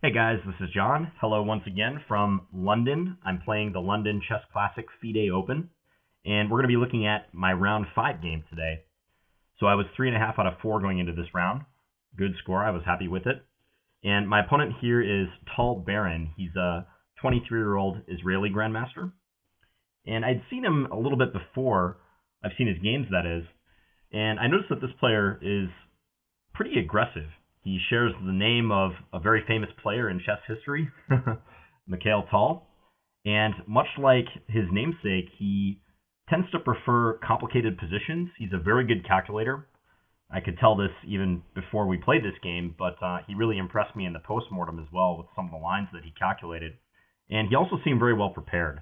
Hey guys, this is John. Hello once again from London. I'm playing the London Chess Classic FIDE Open, and we're going to be looking at my round 5 game today. So I was 3.5 out of 4 going into this round. Good score, I was happy with it. And my opponent here is Tal Baron. He's a 23-year-old Israeli grandmaster. And I'd seen him a little bit before. I've seen his games, that is. And I noticed that this player is pretty aggressive. He shares the name of a very famous player in chess history, Mikhail Tal. And much like his namesake, he tends to prefer complicated positions. He's a very good calculator. I could tell this even before we played this game, but he really impressed me in the postmortem as well with some of the lines that he calculated. And he also seemed very well prepared.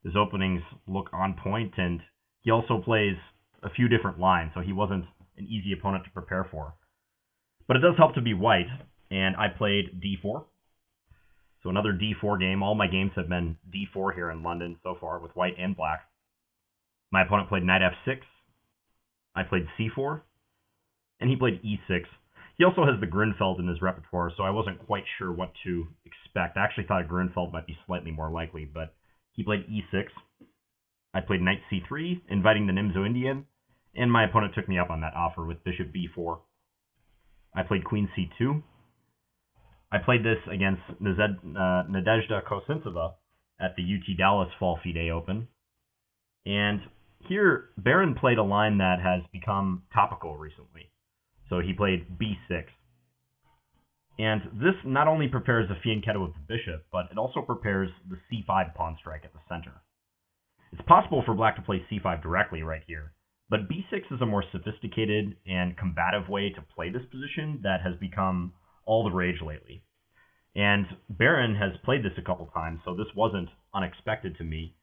His openings look on point, and he also plays a few different lines, so he wasn't an easy opponent to prepare for. But it does help to be white, and I played d4. So another d4 game. All my games have been d4 here in London so far with white and black. My opponent played knight f6. I played c4, and he played e6. He also has the Grunfeld in his repertoire, so I wasn't quite sure what to expect. I actually thought a Grunfeld might be slightly more likely, but he played e6. I played knight c3, inviting the Nimzo Indian, and my opponent took me up on that offer with bishop b4. I played queen c2. I played this against Nadezhda Kosintseva at the UT Dallas Fall FIDE Open. And here, Baron played a line that has become topical recently. So he played b6. And this not only prepares the fianchetto of the bishop, but it also prepares the c5 pawn strike at the center. It's possible for black to play c5 directly right here, but b6 is a more sophisticated and combative way to play this position that has become all the rage lately. And Baron has played this a couple times, so this wasn't unexpected to me.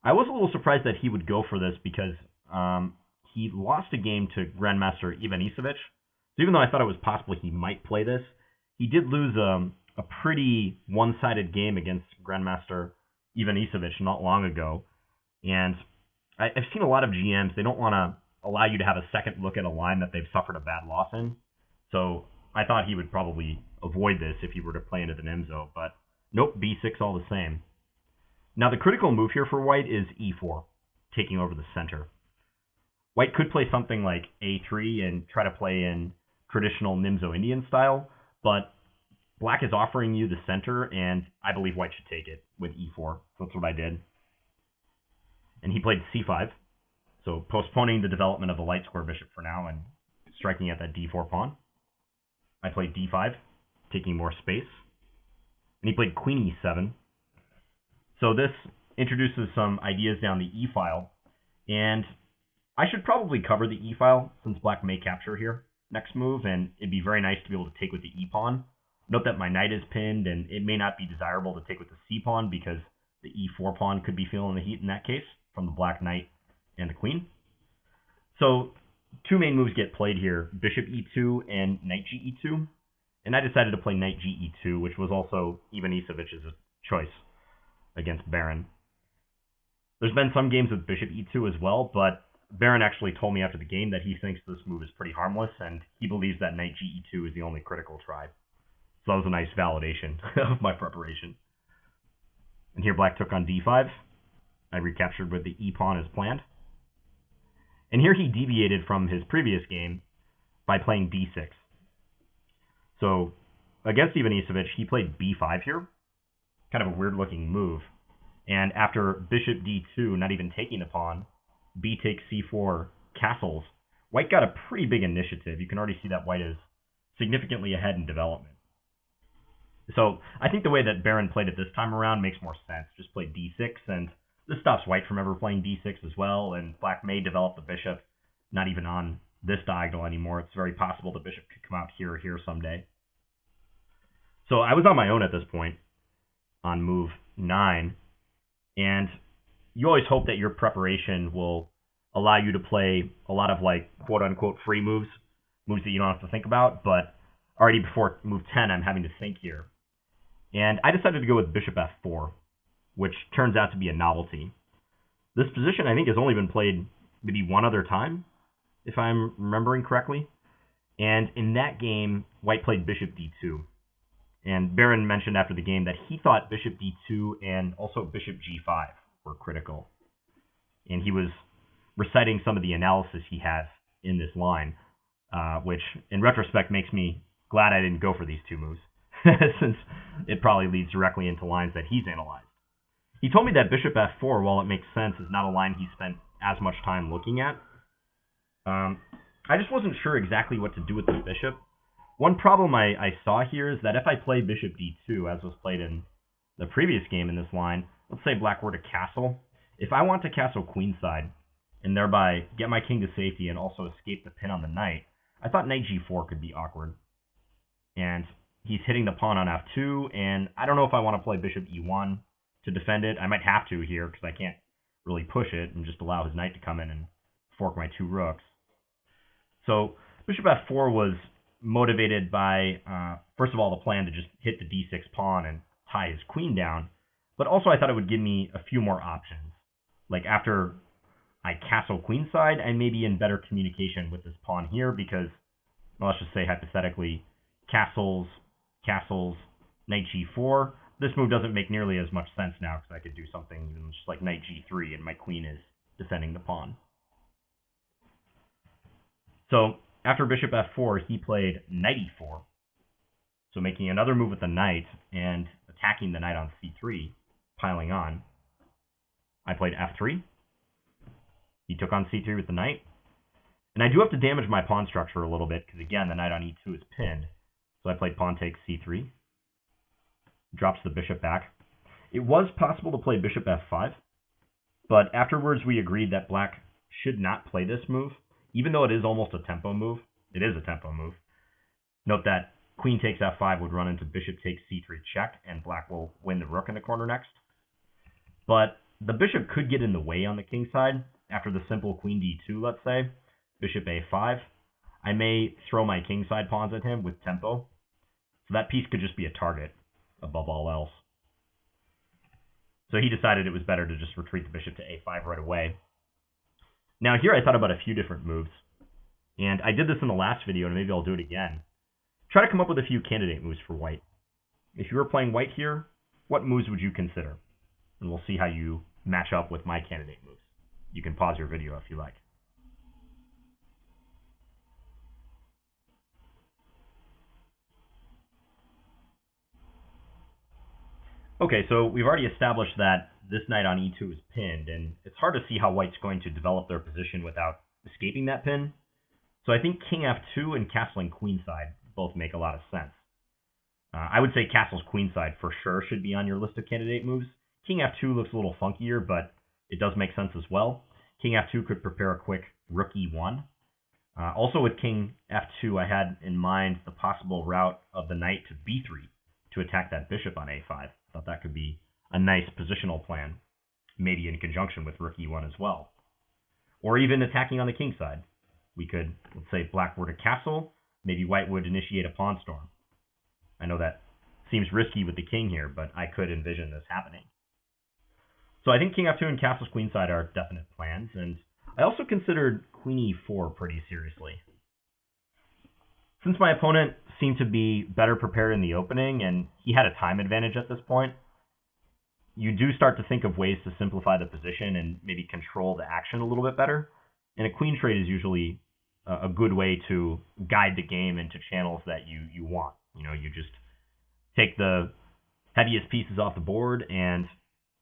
I was a little surprised that he would go for this because he lost a game to Grandmaster Ivan Isevich. So even though I thought it was possible he might play this, he did lose a pretty one-sided game against Grandmaster Ivan Isevich not long ago. And I've seen a lot of GMs, they don't want to allow you to have a second look at a line that they've suffered a bad loss in. So I thought he would probably avoid this if he were to play into the Nimzo, but nope, b6 all the same. Now the critical move here for white is e4, taking over the center. White could play something like a3 and try to play in traditional Nimzo Indian style, but black is offering you the center, and I believe white should take it with e4. So that's what I did. And he played c5, so postponing the development of the light square bishop for now and striking at that d4 pawn. I played d5, taking more space. And he played queen e7. So this introduces some ideas down the e-file, and I should probably cover the e-file since black may capture here next move, and it'd be very nice to be able to take with the e-pawn. Note that my knight is pinned, and it may not be desirable to take with the c-pawn because the e4 pawn could be feeling the heat in that case from the black knight and the queen. So two main moves get played here, bishop e2 and knight ge2. And I decided to play knight ge2, which was also Ivan Isevich's choice against Baron. There's been some games with bishop e2 as well, but Baron actually told me after the game that he thinks this move is pretty harmless, and he believes that knight ge2 is the only critical try. So that was a nice validation of my preparation. And here black took on d5. I recaptured with the e-pawn as planned. And here he deviated from his previous game by playing b6. So against Ivan Isevich, he played b5 here. Kind of a weird-looking move. And after bishop d2, not even taking the pawn, b takes c4 castles, white got a pretty big initiative. You can already see that white is significantly ahead in development. So I think the way that Baron played it this time around makes more sense. Just play d6, and this stops white from ever playing d6 as well, and black may develop the bishop not even on this diagonal anymore. It's very possible the bishop could come out here or here someday. So I was on my own at this point on move 9, and you always hope that your preparation will allow you to play a lot of like quote-unquote free moves that you don't have to think about, but already before move 10 I'm having to think here. And I decided to go with bishop f4, which turns out to be a novelty. This position, I think, has only been played maybe one other time, if I'm remembering correctly. And in that game, white played bishop d2. And Baron mentioned after the game that he thought bishop d2 and also bishop g5 were critical. And he was reciting some of the analysis he has in this line, which in retrospect makes me glad I didn't go for these two moves, since it probably leads directly into lines that he's analyzed. He told me that bishop f4, while it makes sense, is not a line he spent as much time looking at. I just wasn't sure exactly what to do with the bishop. One problem I saw here is that if I play bishop d2, as was played in the previous game in this line, let's say black were to castle. If I want to castle queenside, and thereby get my king to safety and also escape the pin on the knight, I thought knight g4 could be awkward. And he's hitting the pawn on f2, and I don't know if I want to play bishop e1 to defend it. I might have to here, because I can't really push it and just allow his knight to come in and fork my two rooks. So bishop f4 was motivated by, first of all, the plan to just hit the d6 pawn and tie his queen down, but also I thought it would give me a few more options. Like after I castle queenside, I may be in better communication with this pawn here because, well, let's just say hypothetically, castles, knight g4. This move doesn't make nearly as much sense now because I could do something even just like knight g3 and my queen is defending the pawn. So after bishop f4, he played knight e4. So making another move with the knight and attacking the knight on c3, piling on. I played f3. He took on c3 with the knight. And I do have to damage my pawn structure a little bit because, again, the knight on e2 is pinned. So I played pawn takes c3. Drops the bishop back. It was possible to play bishop f5, but afterwards we agreed that black should not play this move, even though it is almost a tempo move. It is a tempo move. Note that queen takes f5 would run into bishop takes c3 check, and black will win the rook in the corner next. But the bishop could get in the way on the king side after the simple queen d2, let's say, bishop a5. I may throw my king side pawns at him with tempo, so that piece could just be a target above all else. So he decided it was better to just retreat the bishop to a5 right away. Now here I thought about a few different moves, and I did this in the last video, and maybe I'll do it again. Try to come up with a few candidate moves for white. If you were playing white here, what moves would you consider? And we'll see how you match up with my candidate moves. You can pause your video if you like. Okay, so we've already established that this knight on e2 is pinned, and it's hard to see how white's going to develop their position without escaping that pin. So I think king f2 and castling queenside both make a lot of sense. I would say castles queenside for sure should be on your list of candidate moves. King f2 looks a little funkier, but it does make sense as well. King f2 could prepare a quick rook e1. Also with king f2, I had in mind the possible route of the knight to b3 to attack that bishop on a5. I thought that could be a nice positional plan, maybe in conjunction with rook e1 as well. Or even attacking on the king side. We could, let's say black were to castle, maybe white would initiate a pawn storm. I know that seems risky with the king here, but I could envision this happening. So I think king f2 and castles queenside are definite plans, and I also considered queen e4 pretty seriously. Since my opponent seemed to be better prepared in the opening, and he had a time advantage at this point, you do start to think of ways to simplify the position and maybe control the action a little bit better. And a queen trade is usually a good way to guide the game into channels that you want. You know, you just take the heaviest pieces off the board, and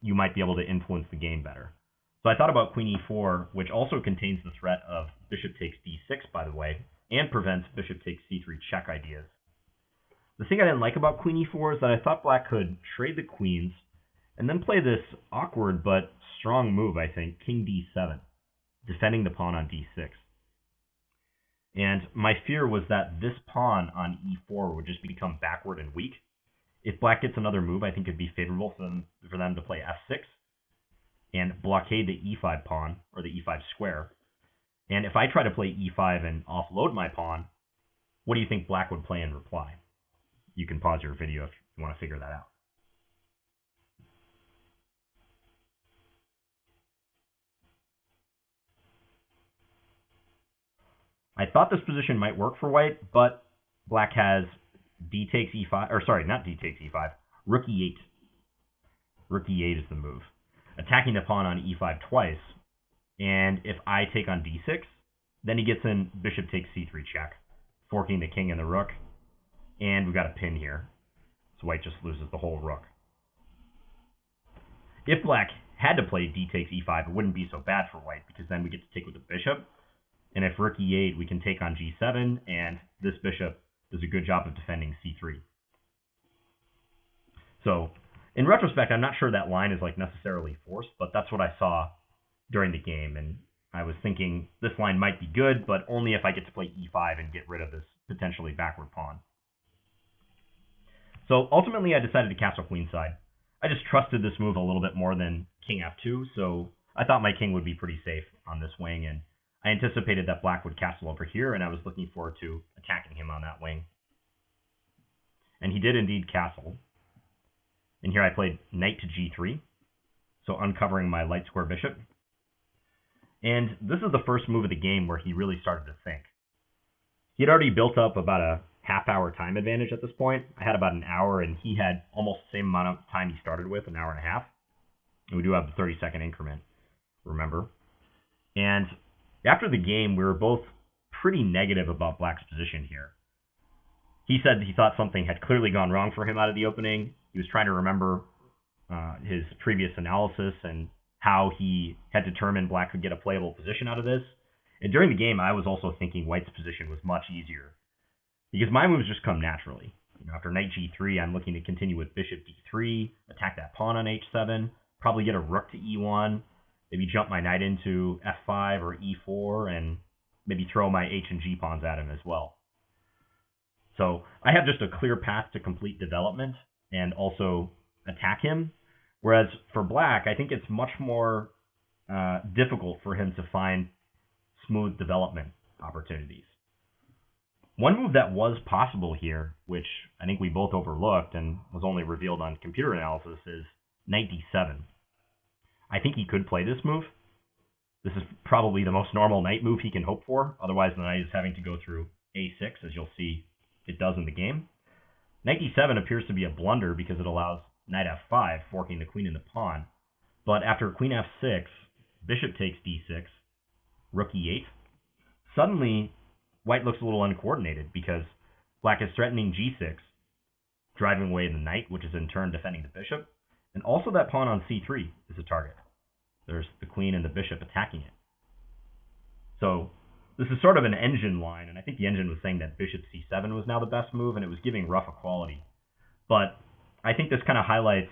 you might be able to influence the game better. So I thought about queen e4, which also contains the threat of bishop takes d6, by the way, and prevents bishop takes c3 check ideas. The thing I didn't like about queen e4 is that I thought black could trade the queens and then play this awkward but strong move, I think, king d7, defending the pawn on d6. And my fear was that this pawn on e4 would just become backward and weak. If black gets another move, I think it'd be favorable for them to play f6 and blockade the e5 pawn, or the e5 square. And if I try to play e5 and offload my pawn, what do you think black would play in reply? You can pause your video if you want to figure that out. I thought this position might work for white, but black has d takes e5, or sorry, not d takes e5, rook e8. Rook e8 is the move. Attacking the pawn on e5 twice, and if I take on d6, then he gets in bishop takes c3 check, forking the king and the rook, and we've got a pin here. So white just loses the whole rook. If black had to play d takes e5, it wouldn't be so bad for white, because then we get to take with the bishop, and if rook e8, we can take on g7, and this bishop does a good job of defending c3. So, in retrospect, I'm not sure that line is like necessarily forced, but that's what I saw during the game, and I was thinking this line might be good, but only if I get to play e5 and get rid of this potentially backward pawn. So ultimately, I decided to castle queenside. I just trusted this move a little bit more than king f2, so I thought my king would be pretty safe on this wing, and I anticipated that black would castle over here, and I was looking forward to attacking him on that wing. And he did indeed castle. And here I played knight to g3, so uncovering my light square bishop. And this is the first move of the game where he really started to think. He had already built up about a half-hour time advantage at this point. I had about an hour, and he had almost the same amount of time he started with, an hour and a half. And we do have the 30-second increment, remember. And after the game, we were both pretty negative about black's position here. He said he thought something had clearly gone wrong for him out of the opening. He was trying to remember his previous analysis and how he had determined black could get a playable position out of this. And during the game, I was also thinking white's position was much easier, because my moves just come naturally. After knight g3, I'm looking to continue with bishop d3, attack that pawn on h7, probably get a rook to e1, maybe jump my knight into f5 or e4, and maybe throw my h and g pawns at him as well. So I have just a clear path to complete development and also attack him. Whereas for black, I think it's much more difficult for him to find smooth development opportunities. One move that was possible here, which I think we both overlooked and was only revealed on computer analysis, is knight d7. I think he could play this move. This is probably the most normal knight move he can hope for. Otherwise, the knight is having to go through a6, as you'll see it does in the game. Knight d7 appears to be a blunder because it allows knight f5, forking the queen and the pawn. But after queen f6, bishop takes d6, rook e8, suddenly white looks a little uncoordinated because black is threatening g6, driving away the knight, which is in turn defending the bishop. And also that pawn on c3 is a target. There's the queen and the bishop attacking it. So this is sort of an engine line, and I think the engine was saying that bishop c7 was now the best move, and it was giving rough equality. But I think this kind of highlights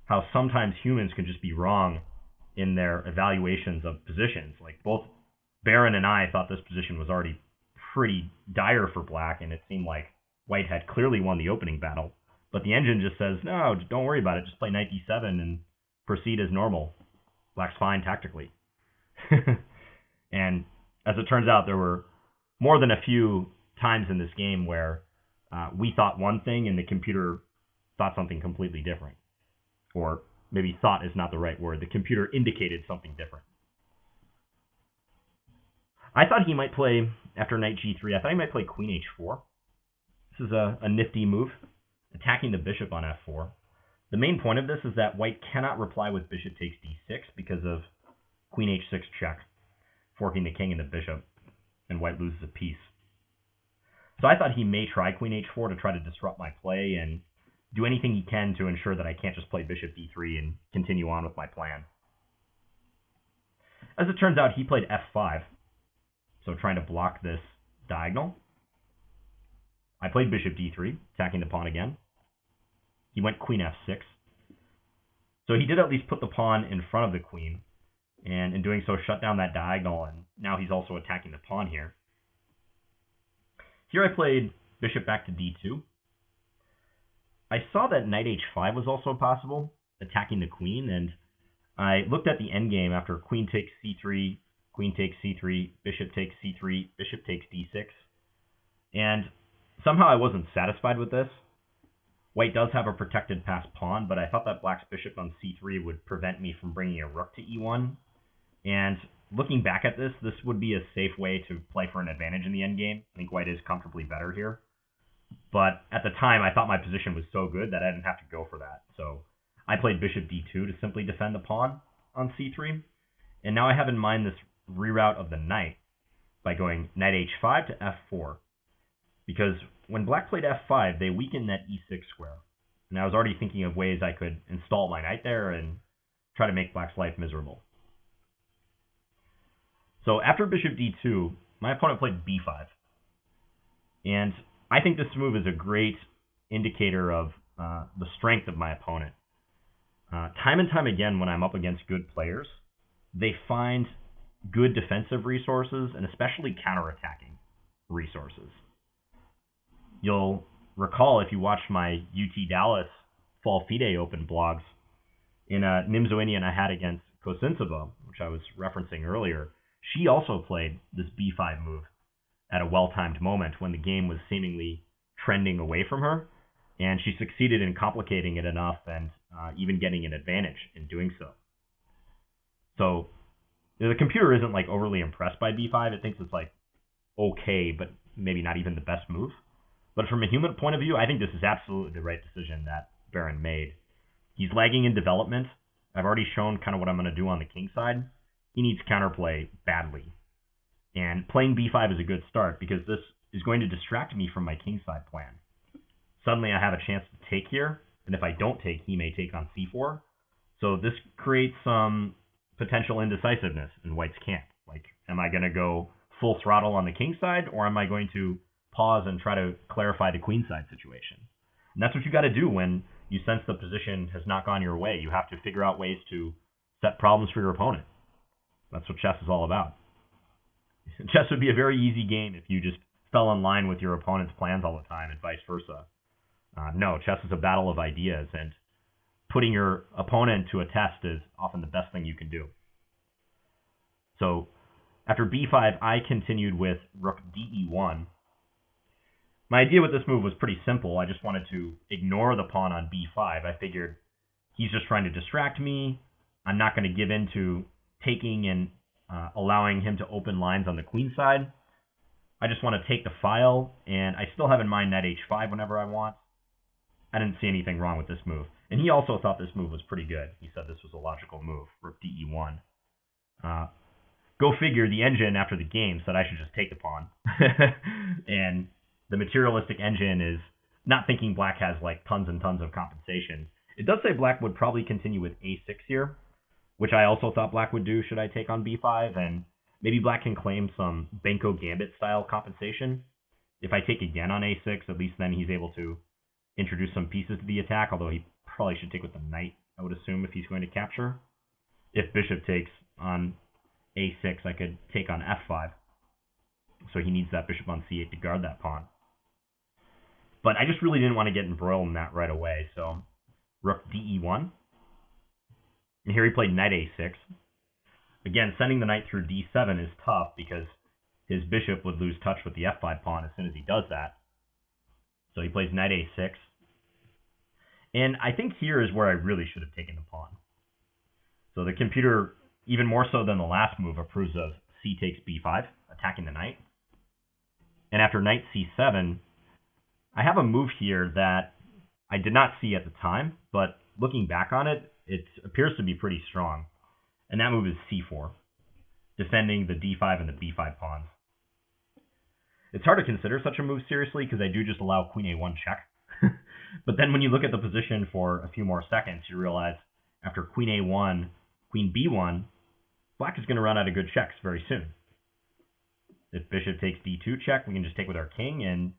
how sometimes humans can just be wrong in their evaluations of positions. Like both Baron and I thought this position was already pretty dire for black, and it seemed like white had clearly won the opening battle. But the engine just says, no, don't worry about it. Just play knight d7 and proceed as normal. Black's fine tactically. And as it turns out, there were more than a few times in this game where we thought one thing and the computer thought something completely different. Or maybe thought is not the right word. The computer indicated something different. I thought he might play, after knight g3, I thought he might play queen h4. This is a nifty move, attacking the bishop on f4. The main point of this is that white cannot reply with bishop takes d6 because of queen h6 check, forking the king and the bishop, and white loses a piece. So I thought he may try queen h4 to try to disrupt my play and do anything he can to ensure that I can't just play bishop d3 and continue on with my plan. As it turns out, he played f5, so trying to block this diagonal. I played bishop d3, attacking the pawn again. He went queen f6. So he did at least put the pawn in front of the queen, and in doing so shut down that diagonal, and now he's also attacking the pawn here. Here I played bishop back to d2. I saw that knight h5 was also possible, attacking the queen, and I looked at the endgame after queen takes c3, queen takes c3, bishop takes c3, bishop takes d6, and somehow I wasn't satisfied with this. White does have a protected passed pawn, but I thought that black's bishop on c3 would prevent me from bringing a rook to e1. And looking back at this, this would be a safe way to play for an advantage in the endgame. I think white is comfortably better here. But at the time, I thought my position was so good that I didn't have to go for that. So I played bishop d2 to simply defend the pawn on c3. And now I have in mind this reroute of the knight by going knight h5 to f4. Because when black played f5, they weakened that e6 square. And I was already thinking of ways I could install my knight there and try to make black's life miserable. So after bishop d2, my opponent played b5. And I think this move is a great indicator of the strength of my opponent. Time and time again, when I'm up against good players, they find good defensive resources and especially counterattacking resources. You'll recall if you watched my UT Dallas Fall FIDE Open blogs, in a Nimzo Indian I had against Kosintseva, which I was referencing earlier, she also played this b5 move at a well-timed moment when the game was seemingly trending away from her, and she succeeded in complicating it enough and even getting an advantage in doing so. So the computer isn't like overly impressed by b5. It thinks it's like okay, but maybe not even the best move. But from a human point of view, I think this is absolutely the right decision that Baron made. He's lagging in development. I've already shown kind of what I'm going to do on the king side. He needs counterplay badly. And playing b5 is a good start because this is going to distract me from my king side plan. Suddenly I have a chance to take here, and if I don't take, he may take on c4. So this creates some potential indecisiveness in White's camp. Like, am I going to go full throttle on the king side, or am I going to pause and try to clarify the queen side situation? And that's what you got to do when you sense the position has not gone your way. You have to figure out ways to set problems for your opponent. That's what chess is all about. Chess would be a very easy game if you just fell in line with your opponent's plans all the time and vice versa. No, chess is a battle of ideas, and putting your opponent to a test is often the best thing you can do. So after b5, I continued with rook de1. My idea with this move was pretty simple. I just wanted to ignore the pawn on b5. I figured he's just trying to distract me. I'm not going to give in to taking and allowing him to open lines on the queen side. I just want to take the file, and I still have in mind knight h5 whenever I want. I didn't see anything wrong with this move. And he also thought this move was pretty good. He said this was a logical move, rook de1. Go figure, the engine after the game said I should just take the pawn. And the materialistic engine is not thinking black has like tons and tons of compensation. It does say black would probably continue with a6 here, which I also thought black would do should I take on b5, and maybe black can claim some Benko Gambit style compensation. If I take again on a6, at least then he's able to introduce some pieces to the attack, although he probably should take with the knight, I would assume, if he's going to capture. If bishop takes on a6, I could take on f5. So he needs that bishop on c8 to guard that pawn. But I just really didn't want to get embroiled in that right away, so rook de1. And here he played knight a6. Again, sending the knight through d7 is tough because his bishop would lose touch with the f5 pawn as soon as he does that. So he plays knight a6. And I think here is where I really should have taken the pawn. So the computer, even more so than the last move, approves of c takes b5, attacking the knight. And after knight c7, I have a move here that I did not see at the time, but looking back on it, it appears to be pretty strong. And that move is c4, defending the d5 and the b5 pawns. It's hard to consider such a move seriously because I do just allow queen a1 check. But then when you look at the position for a few more seconds, you realize after queen a1, queen b1, black is going to run out of good checks very soon. If bishop takes d2 check, we can just take with our king, and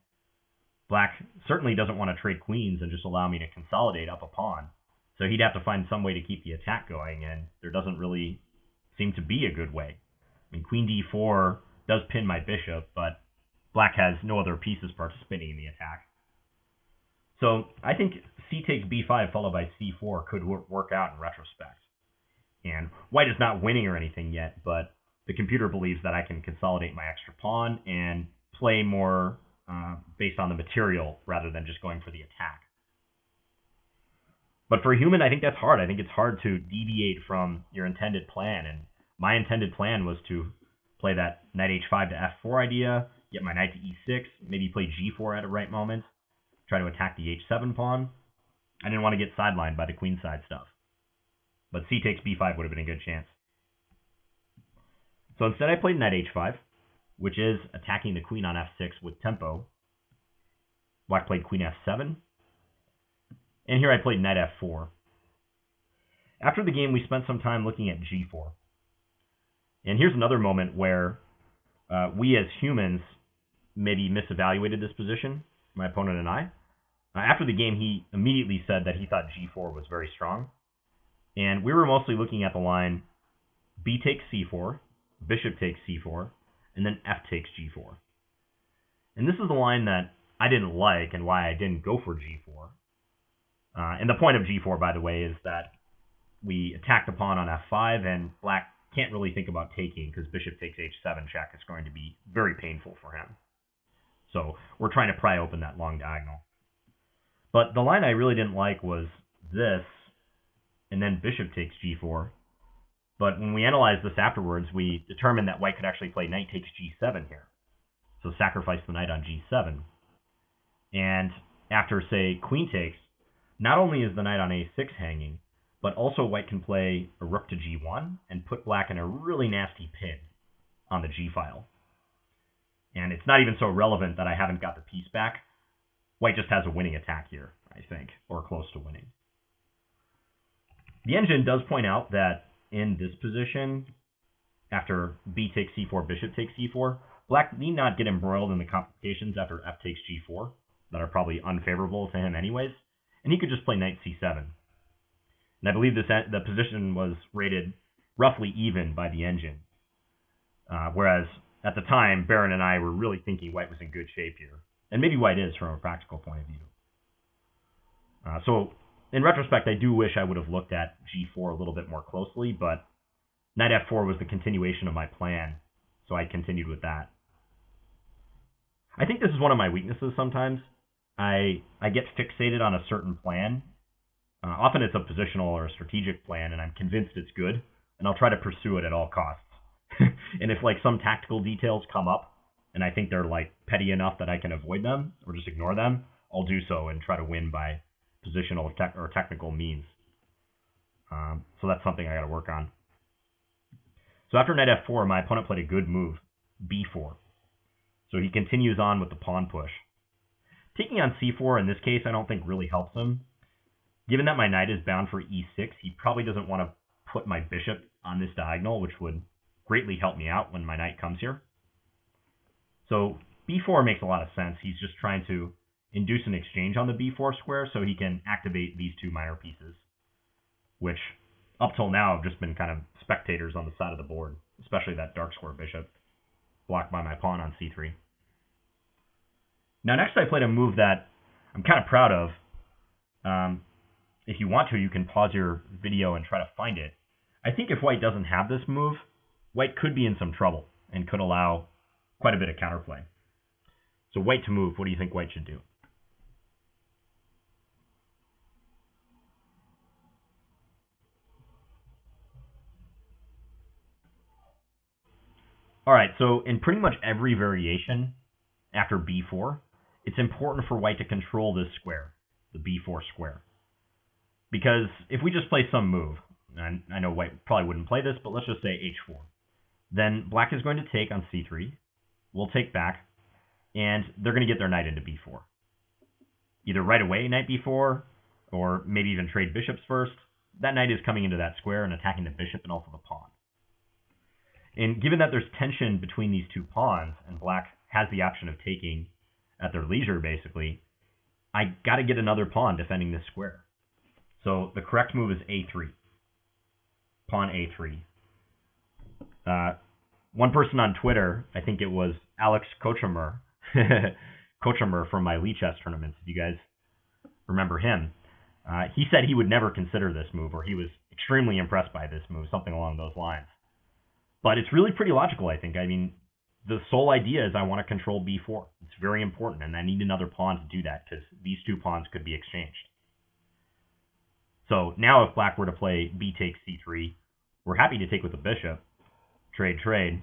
black certainly doesn't want to trade queens and just allow me to consolidate up a pawn. So he'd have to find some way to keep the attack going, and there doesn't really seem to be a good way. I mean, queen d4 does pin my bishop, but black has no other pieces participating in the attack. So I think c takes b5 followed by c4 could work out in retrospect. And white is not winning or anything yet, but the computer believes that I can consolidate my extra pawn and play more based on the material rather than just going for the attack. But for a human, I think that's hard. I think it's hard to deviate from your intended plan. And my intended plan was to play that knight h5 to f4 idea, get my knight to e6, maybe play g4 at a right moment. try to attack the h7 pawn. I didn't want to get sidelined by the queenside stuff. But c takes b5 would have been a good chance. So instead I played knight h5, which is attacking the queen on f6 with tempo. Black played queen f7. And here I played knight f4. After the game, we spent some time looking at g4. And here's another moment where we as humans maybe misevaluated this position, my opponent and I. After the game, he immediately said that he thought g4 was very strong. And we were mostly looking at the line b takes c4, bishop takes c4, and then f takes g4. And this is the line that I didn't like and why I didn't go for g4. And the point of g4, by the way, is that we attack the pawn on f5, and black can't really think about taking because bishop takes h7 check is going to be very painful for him. So we're trying to pry open that long diagonal. But the line I really didn't like was this, and then bishop takes g4. But when we analyzed this afterwards, we determined that white could actually play knight takes g7 here. So sacrifice the knight on g7. And after, say, queen takes, not only is the knight on a6 hanging, but also white can play a rook to g1 and put black in a really nasty pin on the g-file. And it's not even so relevant that I haven't got the piece back. White just has a winning attack here, I think, or close to winning. The engine does point out that in this position, after b takes c4, bishop takes c4, black need not get embroiled in the complications after f takes g4 that are probably unfavorable to him anyways, and he could just play knight c7. And I believe the position was rated roughly even by the engine, whereas at the time, Baron and I were really thinking white was in good shape here, and maybe white is from a practical point of view. So in retrospect, I do wish I would have looked at g4 a little bit more closely, but knight f4 was the continuation of my plan, so I continued with that. I think this is one of my weaknesses sometimes. I get fixated on a certain plan. Often it's a positional or a strategic plan, and I'm convinced it's good, and I'll try to pursue it at all costs. And if like some tactical details come up, and I think they're like petty enough that I can avoid them or just ignore them, I'll do so and try to win by positional or technical means. So that's something I got to work on. So after knight f4, my opponent played a good move, b4. So he continues on with the pawn push. Taking on c4 in this case I don't think really helps him. Given that my knight is bound for e6, he probably doesn't want to put my bishop on this diagonal, which would greatly help me out when my knight comes here. So b4 makes a lot of sense. He's just trying to induce an exchange on the b4 square so he can activate these two minor pieces, which up till now have just been kind of spectators on the side of the board, especially that dark square bishop, blocked by my pawn on c3. Now next I played a move that I'm kind of proud of. If you want to, you can pause your video and try to find it. I think if white doesn't have this move, white could be in some trouble and could allow quite a bit of counterplay. So white to move, what do you think white should do? All right, so in pretty much every variation after b4, it's important for white to control this square, the b4 square. Because if we just play some move, and I know white probably wouldn't play this, but let's just say h4, then black is going to take on c3, we'll take back, and they're going to get their knight into b4. Either right away, knight b4, or maybe even trade bishops first. That knight is coming into that square and attacking the bishop and also the pawn. And given that there's tension between these two pawns, and black has the option of taking at their leisure, basically, I got to get another pawn defending this square. So the correct move is a3. Pawn a3. One person on Twitter, I think it was Alex Kochemer, Kochemer from my Lee chess tournaments, if you guys remember him, he said he would never consider this move, or he was extremely impressed by this move, something along those lines. But it's really pretty logical, I think. I mean, the sole idea is I want to control b4. It's very important, and I need another pawn to do that because these two pawns could be exchanged. So now if black were to play b takes c3, we're happy to take with the bishop. Trade, trade.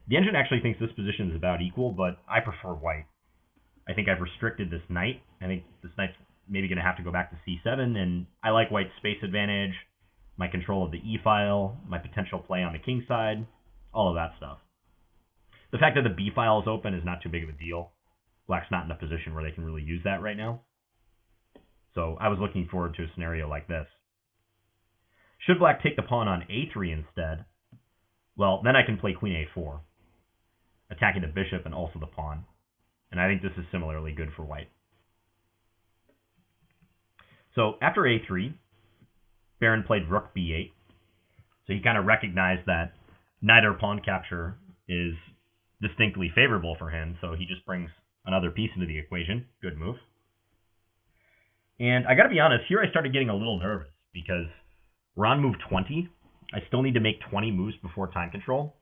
The engine actually thinks this position is about equal, but I prefer white. I think I've restricted this knight. I think this knight's maybe going to have to go back to c7, and I like white's space advantage, my control of the e-file, my potential play on the king side, all of that stuff. The fact that the b-file is open is not too big of a deal. Black's not in a position where they can really use that right now. So I was looking forward to a scenario like this. Should black take the pawn on a3 instead, well, then I can play queen a4, attacking the bishop and also the pawn. And I think this is similarly good for white. So after a3, Baron played rook b8. So he kind of recognized that knight or pawn capture is distinctly favorable for him, so he just brings another piece into the equation. Good move. And I got to be honest, here I started getting a little nervous because we're on move 20. I still need to make 20 moves before time control.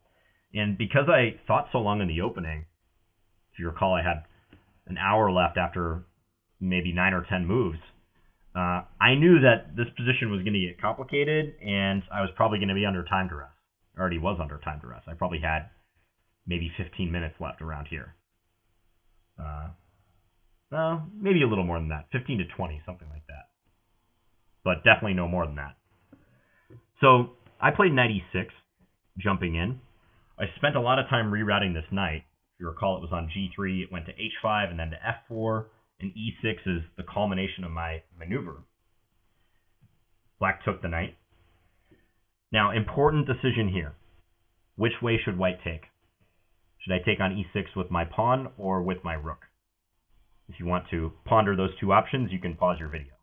And because I thought so long in the opening, if you recall, I had an hour left after maybe 9 or 10 moves, I knew that this position was going to get complicated, and I was probably going to be under time duress. I already was under time duress. I probably had maybe 15 minutes left around here. Maybe a little more than that, 15 to 20, something like that. But definitely no more than that. So I played knight e6, jumping in. I spent a lot of time rerouting this knight. If you recall, it was on g3, it went to h5 and then to f4, and e6 is the culmination of my maneuver. Black took the knight. Now, important decision here. Which way should white take? Should I take on e6 with my pawn or with my rook? If you want to ponder those two options, you can pause your video.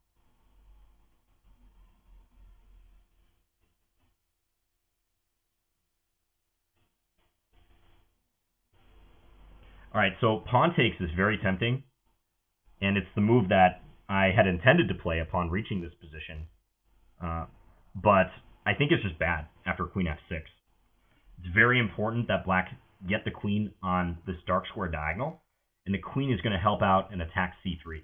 All right, so pawn takes is very tempting, and it's the move that I had intended to play upon reaching this position. But I think it's just bad after queen f6. It's very important that black get the queen on this dark square diagonal, and the queen is going to help out and attack c3.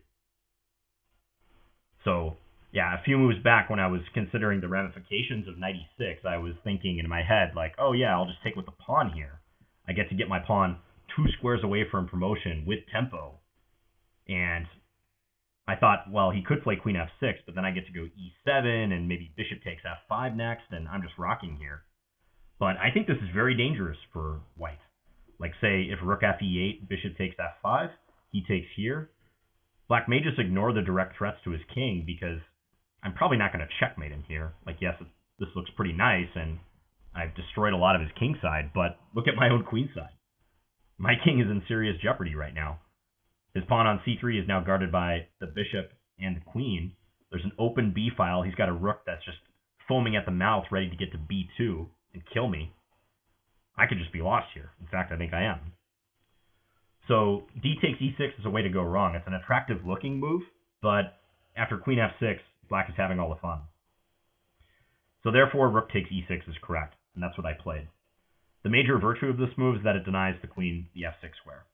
So, yeah, a few moves back when I was considering the ramifications of knight e6, I was thinking in my head, like, oh yeah, I'll just take with the pawn here. I get to get my pawn 2 squares away from promotion with tempo. And I thought, well, he could play queen f6, but then I get to go e7, and maybe bishop takes f5 next, and I'm just rocking here. But I think this is very dangerous for white. Like, say, if rook f e8, bishop takes f5, he takes here. Black may just ignore the direct threats to his king because I'm probably not going to checkmate him here. Like, yes, this looks pretty nice, and I've destroyed a lot of his king side, but look at my own queen side. My king is in serious jeopardy right now. His pawn on c3 is now guarded by the bishop and the queen. There's an open b file. He's got a rook that's just foaming at the mouth, ready to get to b2 and kill me. I could just be lost here. In fact, I think I am. So d takes e6 is a way to go wrong. It's an attractive looking move, but after queen f6, black is having all the fun. So therefore, rook takes e6 is correct, and that's what I played. The major virtue of this move is that it denies the queen the f6 square.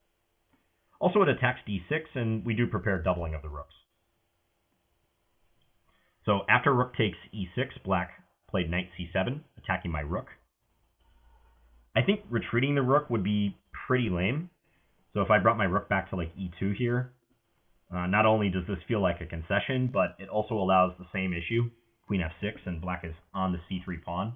Also, it attacks d6, and we do prepare doubling of the rooks. So after rook takes e6, black played knight c7, attacking my rook. I think retreating the rook would be pretty lame. So if I brought my rook back to like e2 here, not only does this feel like a concession, but it also allows the same issue, queen f6, and black is on the c3 pawn.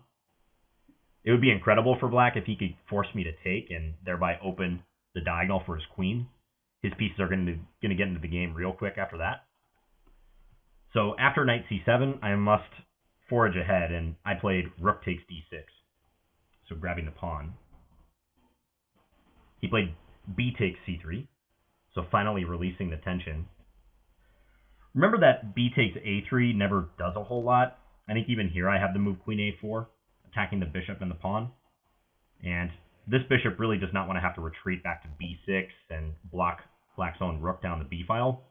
It would be incredible for black if he could force me to take and thereby open the diagonal for his queen. His pieces are going to get into the game real quick after that. So after knight c7, I must forage ahead, and I played rook takes d6. So grabbing the pawn. He played b takes c3, so finally releasing the tension. Remember that b takes a3 never does a whole lot. I think even here I have the move queen a4, attacking the bishop and the pawn. And this bishop really does not want to have to retreat back to b6 and block black's own rook down the b file.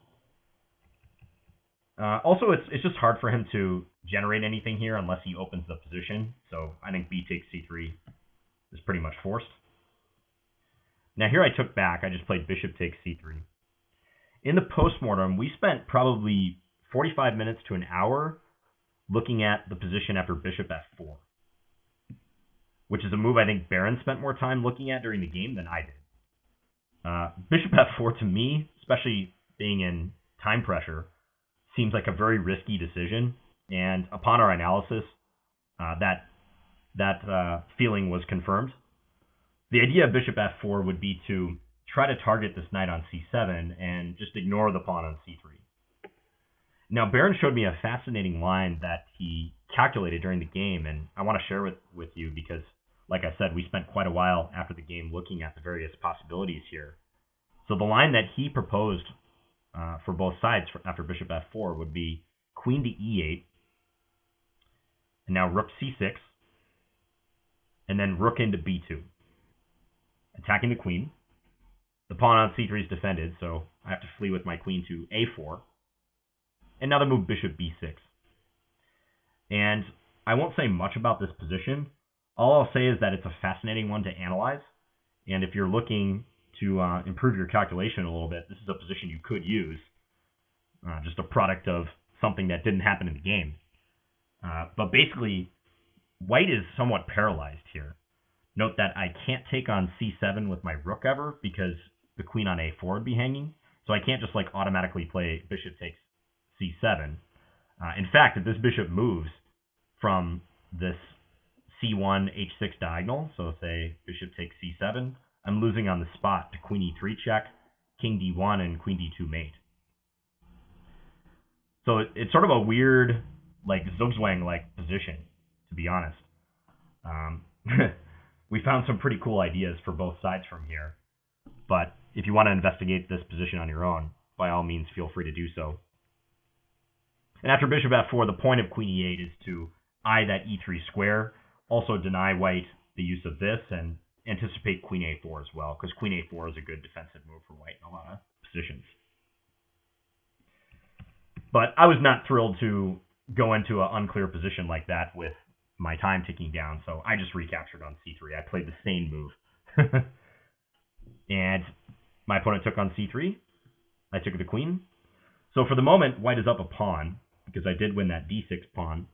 Also, it's just hard for him to generate anything here unless he opens the position. So I think b takes c3 is pretty much forced. Now here I took back. I just played bishop takes c3. In the postmortem, we spent probably 45 minutes to an hour looking at the position after bishop f4, which is a move I think Baron spent more time looking at during the game than I did. Bishop f4 to me, especially being in time pressure, seems like a very risky decision. And upon our analysis, that feeling was confirmed. The idea of bishop f4 would be to try to target this knight on c7 and just ignore the pawn on c3. Now, Baron showed me a fascinating line that he calculated during the game, and I want to share with you because, like I said, we spent quite a while after the game looking at the various possibilities here. So the line that he proposed for both sides after bishop f4 would be queen to e8, and now rook c6, and then rook into b2, attacking the queen. The pawn on c3 is defended, so I have to flee with my queen to a4. And now they move bishop b6. And I won't say much about this position. All I'll say is that it's a fascinating one to analyze. And if you're looking to improve your calculation a little bit, this is a position you could use. Just a product of something that didn't happen in the game. But basically, white is somewhat paralyzed here. Note that I can't take on c7 with my rook ever because the queen on a4 would be hanging. So I can't just like automatically play bishop takes c7. In fact, if this bishop moves from this c1, h6 diagonal, so say bishop takes c7, I'm losing on the spot to queen e3 check, king d1, and queen d2 mate. So it's sort of a weird, like Zugzwang-like position, to be honest. We found some pretty cool ideas for both sides from here. But if you want to investigate this position on your own, by all means, feel free to do so. And after bishop f4, the point of queen e8 is to eye that e3 square, also deny white the use of this, and anticipate queen a4 as well, because queen a4 is a good defensive move for white in a lot of positions. But I was not thrilled to go into an unclear position like that with my time ticking down, so I just recaptured on c3. I played the same move. And my opponent took on c3. I took the queen. So for the moment, white is up a pawn, because I did win that d6 pawn.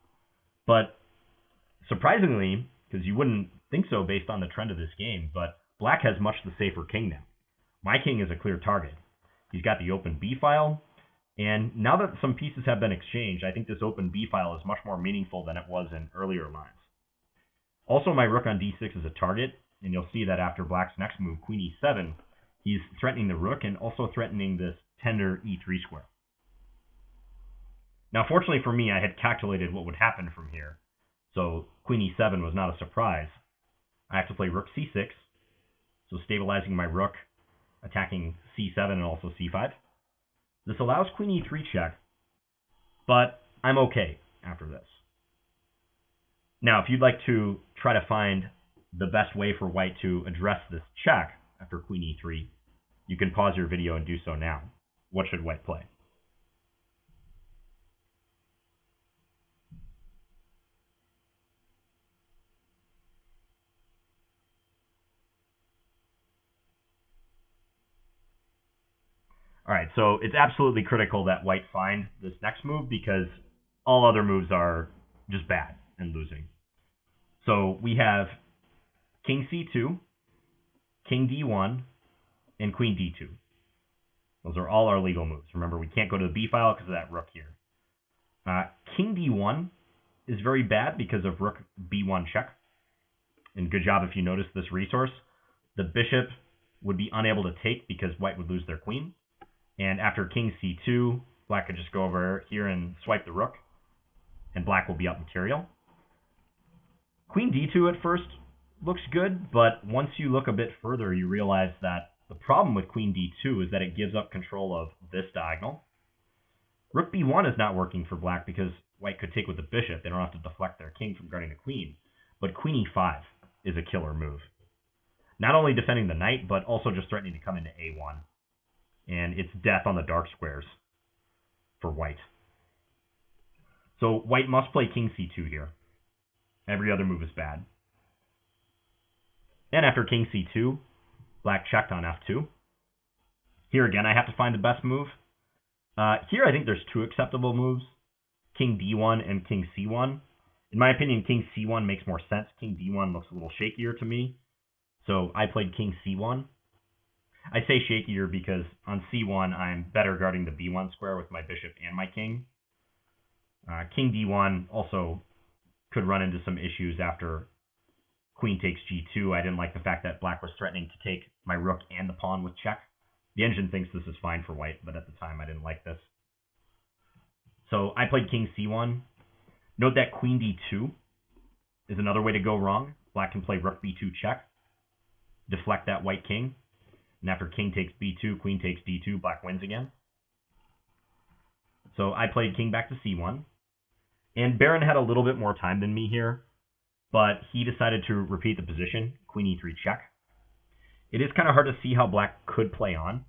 But surprisingly, because you wouldn't think so based on the trend of this game, but black has much the safer king now. My king is a clear target. He's got the open b file, and now that some pieces have been exchanged, I think this open b file is much more meaningful than it was in earlier lines. Also, my rook on d6 is a target, and you'll see that after black's next move, queen e7, he's threatening the rook and also threatening this tender e3 square. Now, fortunately for me, I had calculated what would happen from here, so queen e7 was not a surprise. I have to play rook c6, so stabilizing my rook, attacking c7 and also c5. This allows queen e3 check, but I'm okay after this. Now, if you'd like to try to find the best way for white to address this check after queen e3, you can pause your video and do so now. What should white play? All right, so it's absolutely critical that white find this next move because all other moves are just bad and losing. So we have king c2, king d1, and queen d2. Those are all our legal moves. Remember, we can't go to the b file because of that rook here. King d1 is very bad because of rook b1 check. And good job if you notice this resource. The bishop would be unable to take because white would lose their queen. And after king c2, black could just go over here and swipe the rook, and black will be up material. Queen d2 at first looks good, but once you look a bit further, you realize that the problem with queen d2 is that it gives up control of this diagonal. Rook b1 is not working for black because white could take with the bishop. They don't have to deflect their king from guarding the queen. But queen e5 is a killer move. Not only defending the knight, but also just threatening to come into a1. And it's death on the dark squares for white. So white must play king c2 here. Every other move is bad. And after king c2, black checked on f2. Here again, I have to find the best move. Here I think there's two acceptable moves, king d1 and king c1. In my opinion, king c1 makes more sense. King d1 looks a little shakier to me. So I played king c1. I say shakier because on c1 I'm better guarding the b1 square with my bishop and my king. King d1 also could run into some issues after queen takes g2. I didn't like the fact that black was threatening to take my rook and the pawn with check. The engine thinks this is fine for white, but at the time I didn't like this. So I played king c1. Note that queen d2 is another way to go wrong. Black can play rook b2 check, deflect that white king, and after king takes b2, queen takes d2, black wins again. So I played king back to c1. And Baron had a little bit more time than me here, but he decided to repeat the position, queen e3 check. It is kind of hard to see how black could play on.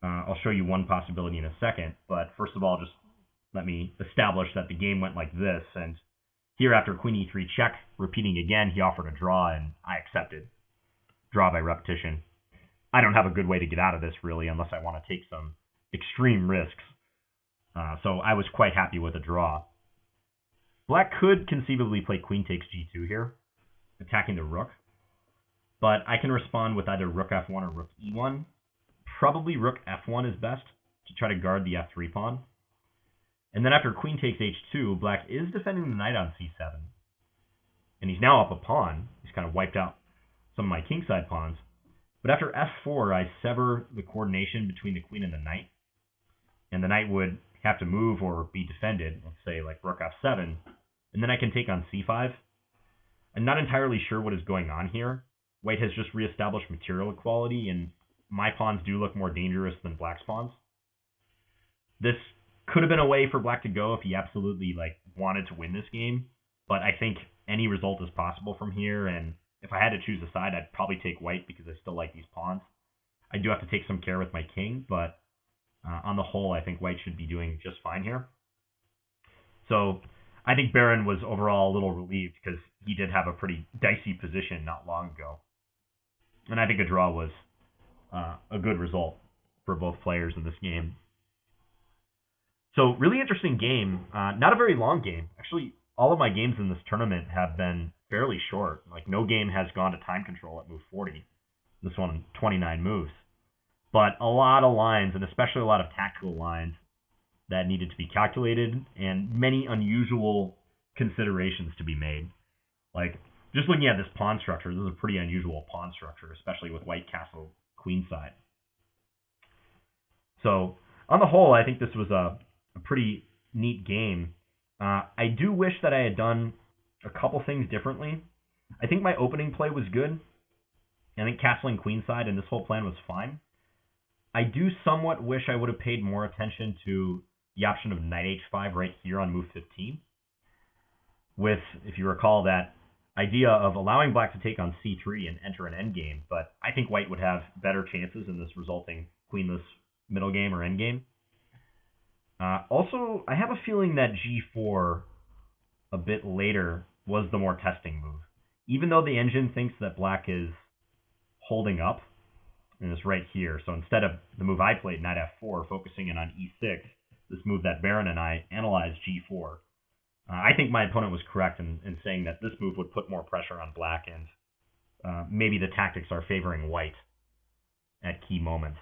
I'll show you one possibility in a second, but first of all, just let me establish that the game went like this, and here after queen e3 check, repeating again, he offered a draw, and I accepted. Draw by repetition. I don't have a good way to get out of this, really, unless I want to take some extreme risks. So I was quite happy with a draw. Black could conceivably play queen takes g2 here, attacking the rook. But I can respond with either rook f1 or rook e1. Probably rook f1 is best to try to guard the f3 pawn. And then after queen takes h2, black is defending the knight on c7. And he's now up a pawn. He's kind of wiped out some of my kingside pawns. But after f4, I sever the coordination between the queen and the knight. And the knight would have to move or be defended, let's say like rook f7. And then I can take on c5. I'm not entirely sure what is going on here. White has just reestablished material equality, and my pawns do look more dangerous than black's pawns. This could have been a way for black to go if he absolutely wanted to win this game, but I think any result is possible from here, and if I had to choose a side, I'd probably take white because I still like these pawns. I do have to take some care with my king, but on the whole, I think white should be doing just fine here. So I think Baron was overall a little relieved because he did have a pretty dicey position not long ago. And I think a draw was a good result for both players in this game. So really interesting game. Not a very long game. Actually, all of my games in this tournament have been fairly short. No game has gone to time control at move 40. This one, 29 moves. But a lot of lines, and especially a lot of tactical lines that needed to be calculated, and many unusual considerations to be made. Just looking at this pawn structure, this is a pretty unusual pawn structure, especially with white castle queenside. So on the whole, I think this was a pretty neat game. I do wish that I had done a couple things differently. I think my opening play was good. I think castling queenside and this whole plan was fine. I do somewhat wish I would have paid more attention to the option of knight h5 right here on move 15. With, if you recall, that idea of allowing black to take on c3 and enter an endgame, but I think white would have better chances in this resulting queenless middle game or endgame. Also, I have a feeling that g4 a bit later was the more testing move. Even though the engine thinks that black is holding up, and it's right here. So instead of the move I played, knight f4, focusing in on e6, this move that Baron and I analyzed, g4, I think my opponent was correct in saying that this move would put more pressure on black, and maybe the tactics are favoring white at key moments.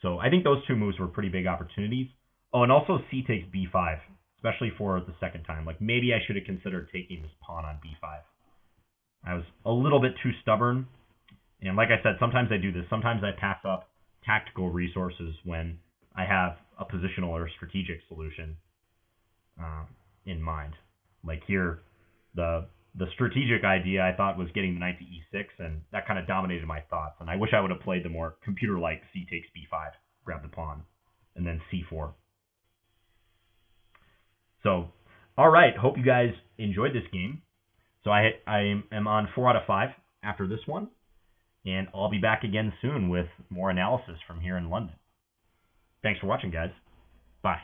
So I think those two moves were pretty big opportunities. Oh, and also c takes b5, especially for the second time. Maybe I should have considered taking this pawn on b5. I was a little bit too stubborn. And like I said, sometimes I do this. Sometimes I pass up tactical resources when I have a positional or strategic solution in mind. Here, the strategic idea I thought was getting the knight to e6, and that kind of dominated my thoughts. And I wish I would have played the more computer-like c takes b5, grab the pawn, and then c4. So, all right. Hope you guys enjoyed this game. So I am on 4 out of 5 after this one. And I'll be back again soon with more analysis from here in London. Thanks for watching, guys. Bye.